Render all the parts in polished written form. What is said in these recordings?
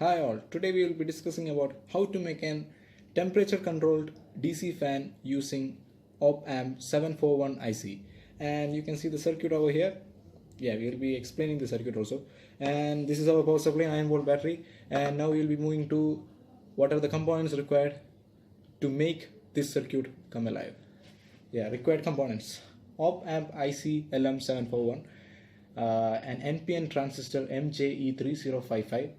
Hi all, today we will be discussing about how to make an temperature controlled DC fan using op-amp 741 IC. And you can see the circuit over here. Yeah, we will be explaining the circuit also. And this is our power supply 9-volt battery. And now we will be moving to what are the components required to make this circuit come alive. Yeah, required components: op-amp IC LM741, an NPN transistor MJE3055,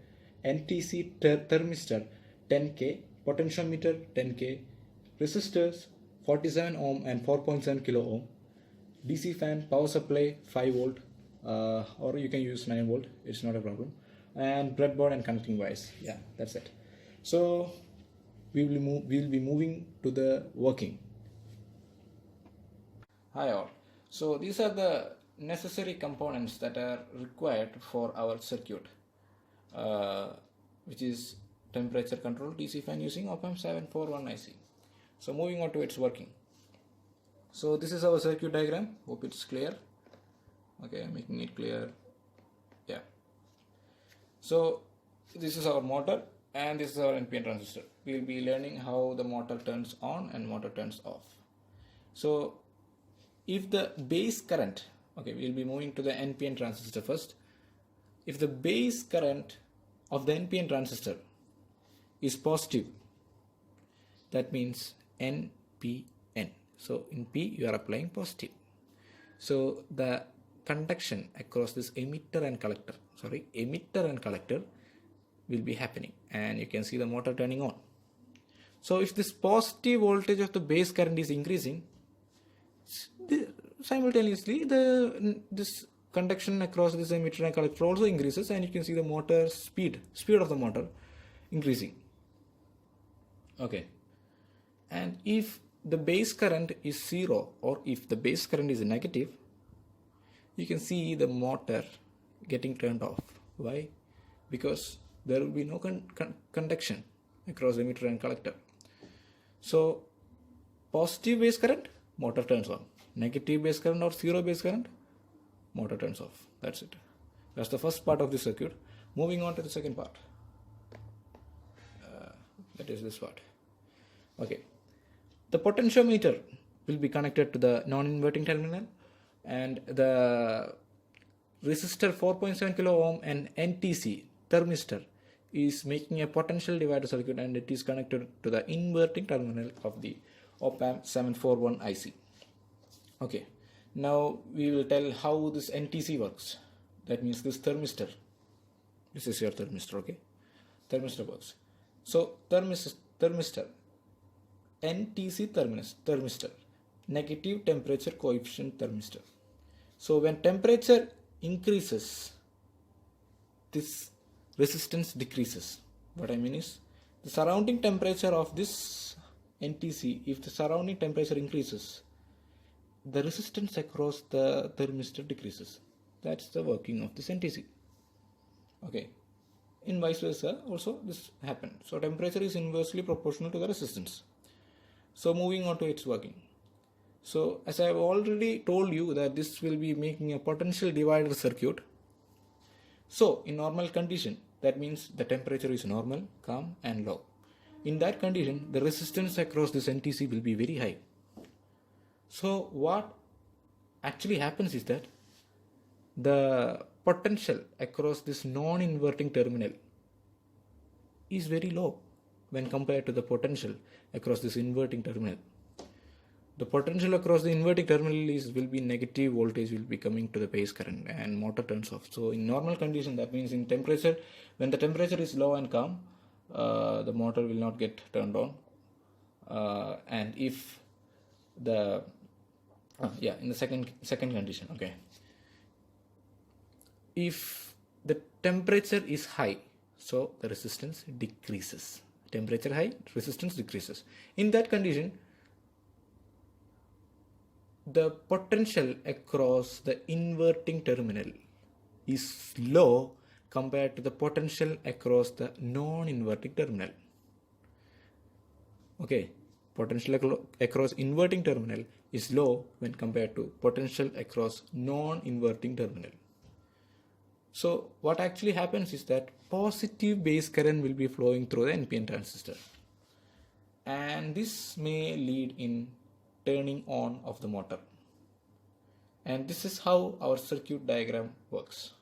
NTC thermistor 10K, potentiometer 10K, resistors 47 ohm and 4.7 kilo ohm, DC fan, power supply 5 volt, or you can use 9 volt, it's not a problem, and breadboard and connecting wires. Yeah, that's it. So we will be moving to the working. Hi all. So these are the necessary components that are required for our circuit, which is temperature control DC fan using op-amp 741 IC. So moving on to its working. So this is our circuit diagram. Hope it's clear. Okay, making it clear. Yeah. So this is our motor and this is our NPN transistor. We will be learning how the motor turns on and motor turns off. So if the base current, okay, we'll be moving to the NPN transistor first. If the base current of the NPN transistor is positive, that means NPN. So in P you are applying positive. So the conduction across this emitter and collector will be happening, and you can see the motor turning on. So if this positive voltage of the base current is increasing, simultaneously this conduction across this emitter and collector also increases, and you can see the motor speed of the motor increasing. Okay, and if the base current is 0 or if the base current is negative, you can see the motor getting turned off. Why? Because there will be no conduction across the emitter and collector. So positive base current, motor turns on. Negative base current or 0 base current, motor turns off. That's it. That's the first part of the circuit. Moving on to the second part. That is this part. Okay. The potentiometer will be connected to the non-inverting terminal, and the resistor 4.7 kilo ohm and NTC thermistor is making a potential divider circuit, and it is connected to the inverting terminal of the op-amp 741 IC. Okay, now we will tell how this NTC works. That means this thermistor. This is your thermistor, okay? Thermistor works. So thermistor, NTC thermistor, negative temperature coefficient thermistor. So when temperature increases, this resistance decreases. What I mean is, the surrounding temperature of this NTC, if the surrounding temperature increases, the resistance across the thermistor decreases. That's the working of this NTC. Okay. In vice versa also this happens. So temperature is inversely proportional to the resistance. So moving on to its working. So as I have already told you that this will be making a potential divider circuit. So in normal condition, that means the temperature is normal, calm and low. In that condition, the resistance across this NTC will be very high. So what actually happens is that the potential across this non-inverting terminal is very low when compared to the potential across this inverting terminal. The potential across the inverting terminal will be negative voltage will be coming to the base current, and motor turns off. So in normal condition, that means in temperature, when the temperature is low and calm, the motor will not get turned on. And if the in the second condition, okay, if the temperature is high, so the resistance decreases. Temperature high, resistance decreases. In that condition, the potential across the inverting terminal is low compared to the potential across the non-inverting terminal. Okay, potential across inverting terminal is low when compared to potential across non-inverting terminal. So what actually happens is that positive base current will be flowing through the NPN transistor, and this may lead in turning on of the motor. And this is how our circuit diagram works.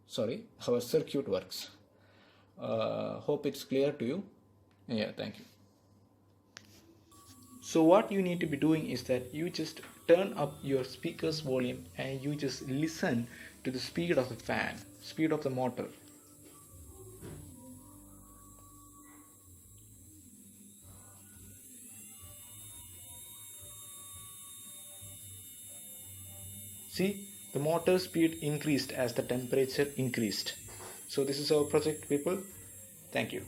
Sorry, our circuit works. Hope it's clear to you. Yeah, thank you. So what you need to be doing is that you just turn up your speaker's volume and you just listen to the speed of the fan, speed of the motor. See, the motor speed increased as the temperature increased. So this is our project, people. Thank you.